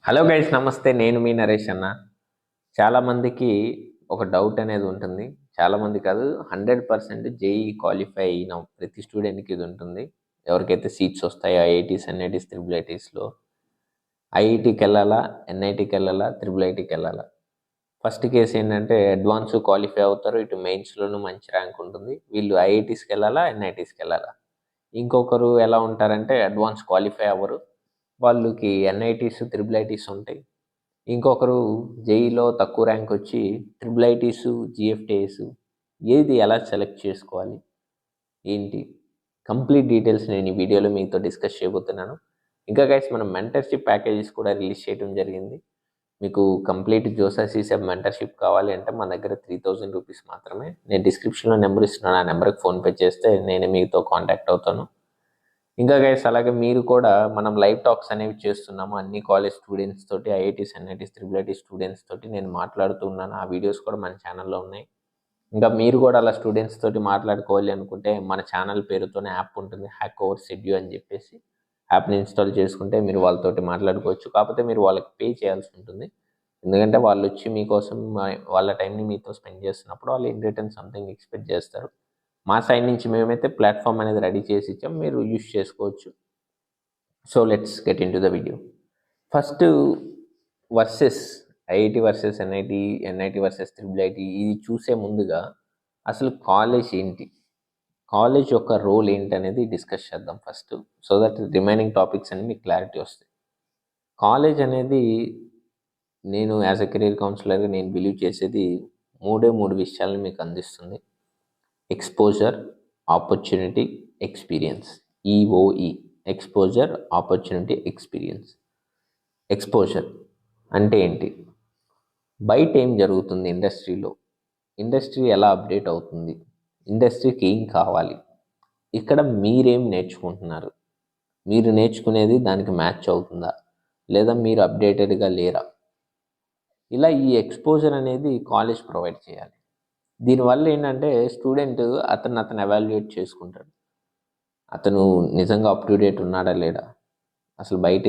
Hello guys, నమస్తే. నేను మీ నరేష్ అన్న. చాలామందికి ఒక డౌట్ అనేది ఉంటుంది. చాలామంది కాదు, 100% జేఈ క్వాలిఫై అయిన ప్రతి స్టూడెంట్కి ఇది ఉంటుంది. ఎవరికైతే సీట్స్ వస్తాయో ఐఐటీస్, ఎన్ఐటీస్, త్రిబుల్ ఐటీస్లో ఐఐటీకి వెళ్ళాలా, ఎన్ఐటీకి వెళ్ళాలా, త్రిబుల్ ఐటీకి వెళ్ళాలా? ఫస్ట్ కేసు ఏంటంటే అడ్వాన్స్ క్వాలిఫై అవుతారు, ఇటు మెయిన్స్లోనూ మంచి ర్యాంక్ ఉంటుంది. వీళ్ళు ఐఐటీస్కి వెళ్ళాలా, ఎన్ఐటీస్కి వెళ్ళాలా? ఇంకొకరు ఎలా ఉంటారంటే అడ్వాన్స్ క్వాలిఫై అవ్వరు, వాళ్ళకి ఎన్ఐటీస్, త్రిబుల్ ఐటీస్ ఉంటాయి. ఇంకొకరు జేఈలో తక్కువ ర్యాంక్ వచ్చి త్రిబుల్ ఐటీస్, జిఎఫ్టిఎస్, ఏది ఎలా సెలెక్ట్ చేసుకోవాలి, ఏంటి కంప్లీట్ డీటెయిల్స్ నేను ఈ వీడియోలో మీతో డిస్కస్ చేయబోతున్నాను. ఇంకా గైస్, మనం మెంటర్షిప్ ప్యాకేజెస్ కూడా రిలీజ్ చేయడం జరిగింది. మీకు కంప్లీట్ జోసా సీసెబ్ మెంటర్షిప్ కావాలి అంటే మన దగ్గర 3000 రూపీస్ మాత్రమే. నేను డిస్క్రిప్షన్లో నెంబర్ ఇస్తున్నాను, ఆ నెంబర్కి ఫోన్పే చేస్తే నేనే మీతో కాంటాక్ట్ అవుతాను. ఇంకా గైస్, అలాగే మీరు కూడా మనం లైవ్ టాక్స్ అనేవి చేస్తున్నాము అన్ని కాలేజ్ స్టూడెంట్స్ తోటి, IITs, NITs, triple ITs students తోటి నేను మాట్లాడుతున్నాను. ఆ వీడియోస్ కూడా మన ఛానల్లో ఉన్నాయి. ఇంకా మీరు కూడా అలా స్టూడెంట్స్ తోటి మాట్లాడుకోవాలి అనుకుంటే మన ఛానల్ పేరుతోనే యాప్ ఉంటుంది, హ్యాక్ ఓవర్ సెడ్యూ అని చెప్పేసి. యాప్ని ఇన్స్టాల్ చేసుకుంటే మీరు వాళ్ళతోటి మాట్లాడుకోవచ్చు. కాకపోతే మీరు వాళ్ళకి పే చేయాల్సి ఉంటుంది. ఎందుకంటే వాళ్ళు వచ్చి మీకోసం వాళ్ళ టైంని మీతో స్పెండ్ చేస్తున్నప్పుడు వాళ్ళు ఇన్ రిటర్న్ సంథింగ్ ఎక్స్పెక్ట్ చేస్తారు. మా సైడ్ నుంచి మేమైతే ప్లాట్ఫామ్ అనేది రెడీ చేసి ఇచ్చాం, మీరు యూస్ చేసుకోవచ్చు. So let's get in to the video. First versus IIT versus NIT, NIT versus triple IT, ఇది చూసే ముందుగా అసలు కాలేజ్ ఏంటి, కాలేజ్ యొక్క రోల్ ఏంటి అనేది డిస్కస్ చేద్దాం first. So that remaining topics అన్ని మీకు క్లారిటీ వస్తాయి. కాలేజ్ అనేది నేను యాజ్ అ కెరీర్ కౌన్సిలర్గా నేను బిలీవ్ చేసేది మూడు విషయాలను మీకు అందిస్తుంది: exposure, opportunity, experience. EOE, exposure, opportunity, experience. Exposure అంటే ఏంటి? బయట ఏం జరుగుతుంది ఇండస్ట్రీలో, ఇండస్ట్రీ ఎలా అప్డేట్ అవుతుంది, ఇండస్ట్రీకి ఏం కావాలి, ఇక్కడ మీరేం నేర్చుకుంటున్నారు, మీరు నేర్చుకునేది దానికి మ్యాచ్ అవుతుందా, లేదా మీరు అప్డేటెడ్గా లేరా? ఇలా ఈ ఎక్స్పోజర్ అనేది కాలేజ్ ప్రొవైడ్ చేయాలి. దీనివల్ల ఏంటంటే స్టూడెంట్ అతను ఎవాల్యుయేట్ చేసుకుంటాడు. అతను నిజంగా అప్ టు డేట్ ఉన్నాడా లేడా, అసలు బయట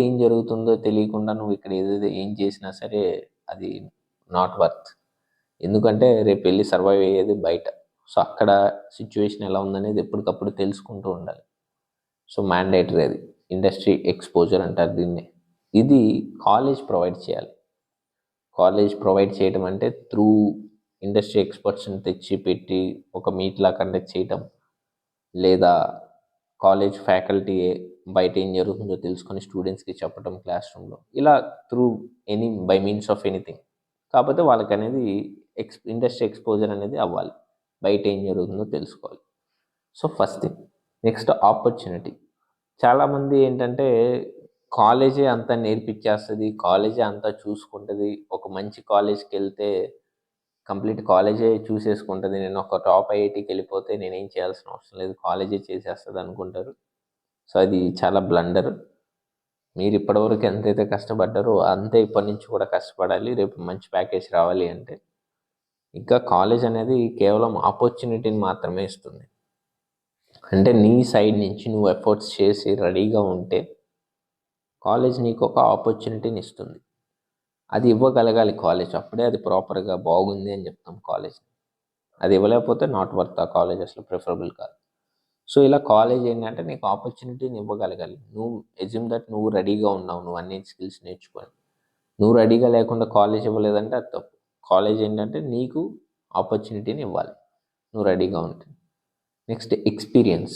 ఏం జరుగుతుందో తెలియకుండా నువ్వు ఇక్కడ ఏదైతే ఏం చేసినా సరే అది నాట్ వర్త్. ఎందుకంటే రేపు వెళ్ళి సర్వైవ్ అయ్యేది బయట. సో అక్కడ సిచ్యువేషన్ ఎలా ఉందనేది ఎప్పటికప్పుడు తెలుసుకుంటూ ఉండాలి. సో మ్యాండేటరీ అది ఇండస్ట్రీ ఎక్స్పోజర్ అంటారు దీన్ని. ఇది కాలేజ్ ప్రొవైడ్ చేయాలి. కాలేజ్ ప్రొవైడ్ చేయడం అంటే త్రూ ఇండస్ట్రీ ఎక్స్పర్ట్స్ని తెచ్చి పెట్టి ఒక మీట్లా కండక్ట్ చేయటం, లేదా కాలేజ్ ఫ్యాకల్టీ బయట ఏం జరుగుతుందో తెలుసుకొని స్టూడెంట్స్కి చెప్పడం క్లాస్ రూమ్లో, ఇలా through by means of anything. కాకపోతే వాళ్ళకి అనేది ఇండస్ట్రీ ఎక్స్పోజర్ అనేది అవ్వాలి, బయట ఏం జరుగుతుందో తెలుసుకోవాలి. So first thing. Next opportunity. చాలామంది ఏంటంటే కాలేజే అంతా నేర్పించేస్తుంది, కాలేజే అంతా చూసుకుంటుంది, ఒక మంచి కాలేజ్కి వెళ్తే కంప్లీట్ కాలేజే చూసేసుకుంటుంది, నేను ఒక టాప్ ఐఐటీకి వెళ్ళిపోతే నేనేం చేయాల్సిన అవసరం లేదు, కాలేజే చేసేస్తుంది అనుకుంటారు. సో అది చాలా బ్లండర్. మీరు ఇప్పటివరకు ఎంతైతే కష్టపడ్డారో అంతే ఇప్పటి నుంచి కూడా కష్టపడాలి, రేపు మంచి ప్యాకేజ్ రావాలి అంటే. ఇంకా కాలేజ్ అనేది కేవలం ఆపర్చునిటీని మాత్రమే ఇస్తుంది. అంటే నీ సైడ్ నుంచి నువ్వు ఎఫర్ట్స్ చేసి రెడీగా ఉంటే కాలేజ్ నీకు ఒక ఆపర్చునిటీని ఇస్తుంది. అది ఇవ్వగలగాలి కాలేజ్, అప్పుడే అది ప్రాపర్గా బాగుంది అని చెప్తాం కాలేజ్. అది ఇవ్వలేకపోతే నాట్ వర్త్, ఆ కాలేజ్ అసలు ప్రిఫరబుల్ కాదు. సో ఇలా కాలేజ్ ఏంటంటే నీకు ఆపర్చునిటీని ఇవ్వగలగాలి. నువ్వు ఎజ్యూమ్ దట్ నువ్వు రెడీగా ఉన్నావు, నువ్వు అన్ని స్కిల్స్ నేర్చుకొని. నువ్వు రెడీగా లేకుండా కాలేజ్ ఇవ్వలేదంటే అది తప్పు. కాలేజ్ ఏంటంటే నీకు ఆపర్చునిటీని ఇవ్వాలి, నువ్వు రెడీగా ఉంటుంది. Next experience.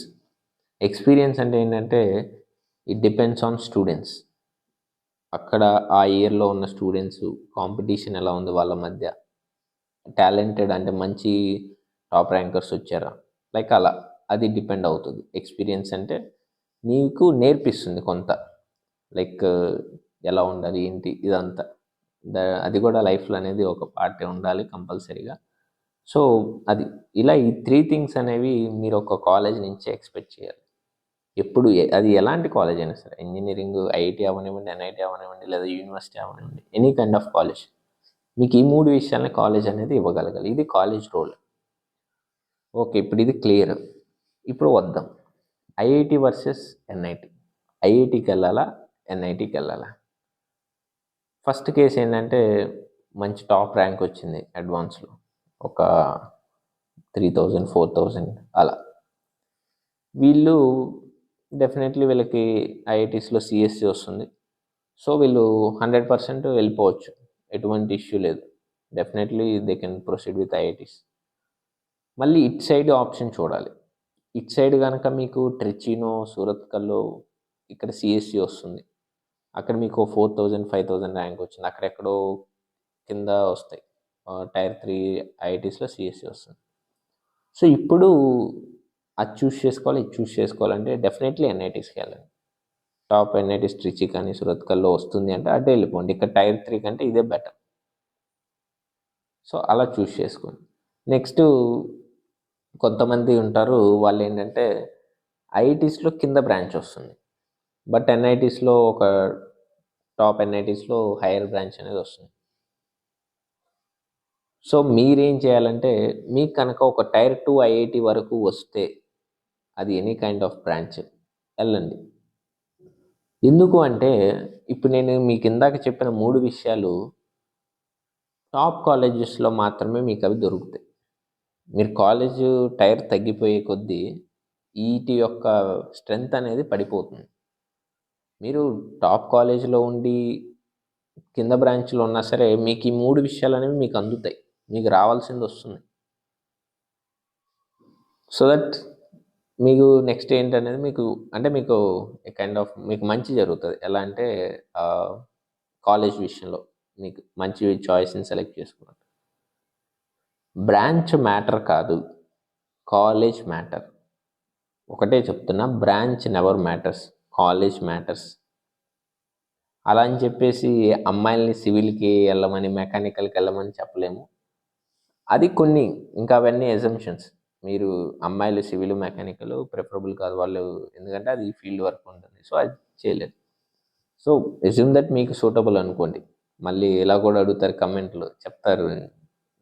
ఎక్స్పీరియన్స్ అంటే ఏంటంటే ఇట్ డిపెండ్స్ ఆన్ స్టూడెంట్స్. అక్కడ ఆ ఇయర్లో ఉన్న స్టూడెంట్స్ కాంపిటీషన్ ఎలా ఉంది వాళ్ళ మధ్య, టాలెంటెడ్ అంటే మంచి టాప్ ర్యాంకర్స్ వచ్చారా, లైక్ అలా అది డిపెండ్ అవుతుంది. ఎక్స్పీరియన్స్ అంటే నీకు నేర్పిస్తుంది కొంత, లైక్ ఎలా ఉండాలి ఏంటి ఇదంతా. అది కూడా లైఫ్లో అనేది ఒక పార్ట్ ఉండాలి కంపల్సరీగా. సో అది ఇలా ఈ 3 థింగ్స్ అనేవి మీరు ఒక కాలేజ్ నుంచి ఎక్స్పెక్ట్ చేయాలి. ఎప్పుడు అది ఎలాంటి కాలేజ్ అయినా సరే, ఇంజనీరింగ్, ఐఐటీ అవనివ్వండి, ఎన్ఐటీ అవనివ్వండి, లేదా యూనివర్సిటీ అవనివ్వండి, ఎనీ కైండ్ ఆఫ్ కాలేజ్, మీకు ఈ 3 విషయాలని కాలేజ్ అనేది ఇవ్వగలగాలి. ఇది కాలేజ్ రోల్. ఓకే, ఇప్పుడు ఇది క్లియర్. ఇప్పుడు వద్దాం ఐఐటి వర్సెస్ ఎన్ఐటి. ఐఐటికి వెళ్ళాలా, ఎన్ఐటికి వెళ్ళాలా? ఫస్ట్ కేసు ఏంటంటే మంచి టాప్ ర్యాంక్ వచ్చింది అడ్వాన్స్లో, ఒక 3000 4000 అలా. వీళ్ళు డెఫినెట్లీ వీళ్ళకి ఐఐటీస్లో సిఎస్సి వస్తుంది. సో వీళ్ళు 100% వెళ్ళిపోవచ్చు, ఎటువంటి ఇష్యూ లేదు. Definitely they can proceed with IITs. మళ్ళీ ఇట్ సైడ్ ఆప్షన్ చూడాలి. ఇట్ సైడ్ కనుక మీకు ట్రిచినో, సూరత్కల్లో ఇక్కడ సిఎస్సి వస్తుంది, అక్కడ మీకు 4000 5000 ర్యాంక్ వచ్చింది, అక్కడెక్కడో కింద వస్తాయి టైర్ 3 ఐఐటీస్లో సిఎస్సి వస్తుంది. సో ఇప్పుడు అది చూస్ చేసుకోవాలి, ఇది చూస్ చేసుకోవాలంటే డెఫినెట్లీ ఎన్ఐటీస్కి వెళ్ళండి. టాప్ ఎన్ఐటీస్ ట్రిచి కానీ సూరత్కల్లో వస్తుంది అంటే అటే వెళ్ళిపోండి. ఇక్కడ టైర్ 3 కంటే ఇదే బెటర్. సో అలా చూస్ చేసుకోండి. నెక్స్ట్ కొంతమంది ఉంటారు, వాళ్ళు ఏంటంటే ఐఐటీస్లో కింద బ్రాంచ్ వస్తుంది, బట్ ఎన్ఐటీస్లో ఒక టాప్ ఎన్ఐటీస్లో హైయర్ బ్రాంచ్ అనేది వస్తుంది. సో మీరేం చేయాలంటే మీకు కనుక ఒక టైర్ 2 ఐఐటి వరకు వస్తే, అది ఎనీ కైండ్ ఆఫ్ బ్రాంచ్, వెళ్ళండి. ఎందుకు అంటే ఇప్పుడు నేను మీకు ఇందాక చెప్పిన 3 విషయాలు టాప్ కాలేజెస్లో మాత్రమే మీకు అవి దొరుకుతాయి. మీరు కాలేజ్ టైర్ తగ్గిపోయే కొద్దీ వీటి యొక్క స్ట్రెంగ్త్ అనేది పడిపోతుంది. మీరు టాప్ కాలేజీలో ఉండి కింద బ్రాంచ్లో ఉన్నా సరే మీకు ఈ 3 విషయాలు అనేవి మీకు అందుతాయి, మీకు రావాల్సింది వస్తుంది. సో దట్ మీకు నెక్స్ట్ ఏంటనేది మీకు అంటే మీకు కైండ్ ఆఫ్ మీకు మంచి జరుగుతుంది. ఎలా అంటే కాలేజ్ విషయంలో మీకు మంచి చాయిస్ని సెలెక్ట్ చేసుకున్నట్టు. బ్రాంచ్ మ్యాటర్ కాదు, కాలేజ్ మ్యాటర్. ఒకటే చెప్తున్నా, branch never matters, college matters. అలా అని చెప్పేసి అమ్మాయిల్ని సివిల్కి వెళ్ళమని మెకానికల్కి వెళ్ళమని చెప్పలేము. అది కొన్ని ఇంకా అవన్నీ ఎజంప్షన్స్. మీరు అమ్మాయిలు సివిల్ మెకానికల్ ప్రిఫరబుల్ కాదు వాళ్ళు, ఎందుకంటే అది ఫీల్డ్ వర్క్ ఉంటుంది, సో అది చేయలేదు. సో ఎజ్యూమ్ దట్ మీకు సూటబుల్ అనుకోండి. మళ్ళీ ఇలా కూడా అడుగుతారు కమెంట్లు, చెప్తారు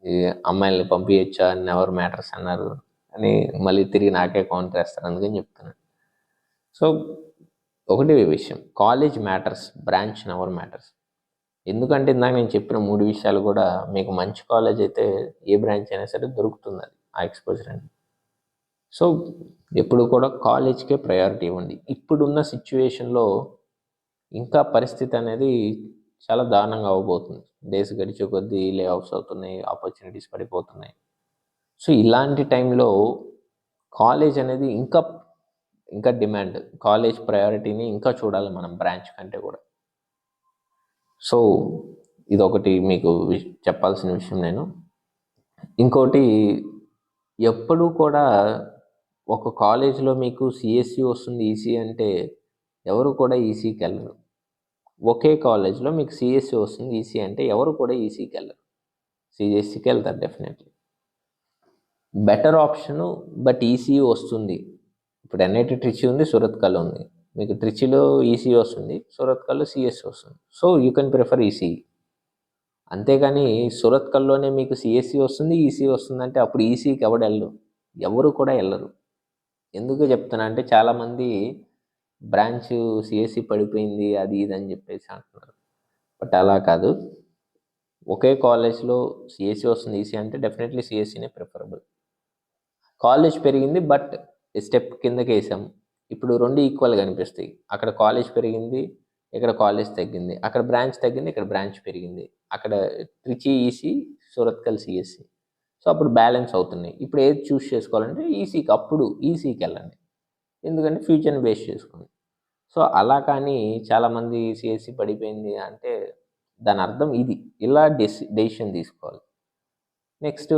ఈ అమ్మాయిల్ని పంపించచ్చా, నెవర్ మ్యాటర్స్ అన్నారు అని మళ్ళీ తిరిగి నాకే కౌంటర్ వేస్తారు, అందుకని చెప్తున్నాను. సో ఒకటి విషయం, college matters, branch never matters. ఎందుకంటే ఇందాక నేను చెప్పిన 3 విషయాలు కూడా మీకు మంచి కాలేజ్ అయితే ఏ బ్రాంచ్ అయినా సరే దొరుకుతుంది, అది ఆ ఎక్స్పోజర్ అని. సో ఎప్పుడు కూడా కాలేజ్కే ప్రయారిటీ ఇవ్వండి. ఇప్పుడున్న సిచ్యువేషన్లో ఇంకా పరిస్థితి అనేది చాలా దారుణంగా అవ్వబోతుంది. డేస్ గడిచే కొద్దీ లే ఆఫ్స్ అవుతున్నాయి, ఆపర్చునిటీస్ పడిపోతున్నాయి. సో ఇలాంటి టైంలో కాలేజ్ అనేది ఇంకా డిమాండ్, కాలేజ్ ప్రయారిటీని ఇంకా చూడాలి మనం బ్రాంచ్ కంటే కూడా. సో ఇదొకటి మీకు చెప్పాల్సిన విషయం. నేను ఇంకోటి, ఎప్పుడూ కూడా ఒక కాలేజ్లో మీకు సిఎస్సి వస్తుంది, ఈసీ అంటే ఎవరు కూడా ఈసీకి వెళ్ళరు. ఒకే కాలేజ్లో మీకు సిఎస్సి వస్తుంది, ఈసీ అంటే ఎవరు కూడా ఈసీకి వెళ్ళరు, సిఎస్సికి వెళ్తారు definitely. Better option, but EC వస్తుంది. ఇప్పుడు ఎన్ఐటి ట్రిచి ఉంది, సూరత్కల్ ఉంది. మీకు ట్రిచిలో ఈసీ వస్తుంది, సూరత్కల్లో సిఎస్సి వస్తుంది. So you can prefer EC. అంతేగాని సూరత్కల్లోనే మీకు సిఎస్సి వస్తుంది, ఈసీ వస్తుంది అంటే అప్పుడు ఈసీకి ఎవరు కూడా వెళ్ళరు. ఎందుకు చెప్తున్నా అంటే చాలామంది బ్రాంచ్ సిఎస్సి పడిపోయింది అది ఇది అని చెప్పేసి అంటున్నారు, బట్ అలా కాదు. ఒకే కాలేజ్లో సిఎస్సి వస్తుంది, ఈసీ అంటే డెఫినెట్లీ సిఎస్సినే ప్రిఫరబుల్. కాలేజ్ పెరిగింది బట్ స్టెప్ కిందకి వేసాం, ఇప్పుడు 2 ఈక్వల్గా అనిపిస్తాయి. అక్కడ కాలేజ్ పెరిగింది, ఇక్కడ కాలేజ్ తగ్గింది, అక్కడ బ్రాంచ్ తగ్గింది, ఇక్కడ బ్రాంచ్ పెరిగింది, అక్కడ Trichy EC, Surathkal CSC. So అప్పుడు బ్యాలెన్స్ అవుతున్నాయి. ఇప్పుడు ఏది చూస్ చేసుకోవాలంటే ఈసీకి, అప్పుడు ఈసీకి వెళ్ళండి, ఎందుకంటే ఫ్యూచర్ని బేస్ చేసుకోండి. సో అలా కానీ చాలామంది సిఎస్సి పడిపోయింది అంటే దాని అర్థం ఇది, ఇలా డెసిషన్ తీసుకోవాలి. నెక్స్ట్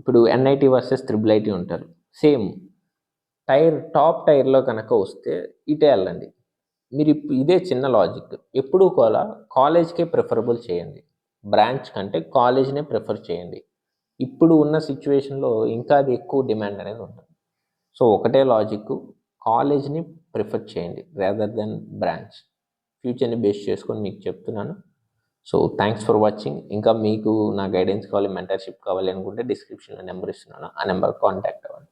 ఇప్పుడు ఎన్ఐటి వర్సెస్ త్రిబుల్ ఐటీ ఉంటారు, సేమ్ టాప్ టైర్లో కనుక వస్తే ఇటే వెళ్ళండి. మీరు ఇదే చిన్న లాజిక్, ఎప్పుడూ కూడా కాలేజ్కే ప్రిఫరబుల్ చేయండి, బ్రాంచ్ కంటే కాలేజ్నే ప్రిఫర్ చేయండి. ఇప్పుడు ఉన్న సిచ్యువేషన్లో ఇంకా అది ఎక్కువ డిమాండ్ అనేది ఉంటుంది. సో ఒకటే లాజిక్, కాలేజ్ని ప్రిఫర్ చేయండి రాదర్ దెన్ బ్రాంచ్. ఫ్యూచర్ని బేస్ చేసుకొని మీకు చెప్తున్నాను. So thanks for watching. ఇంకా మీకు నా గైడెన్స్ కావాలి, మెంటర్షిప్ కావాలి అనుకుంటే డిస్క్రిప్షన్లో నెంబర్ ఇస్తున్నాను, ఆ నెంబర్ కాంటాక్ట్ అవ్వండి.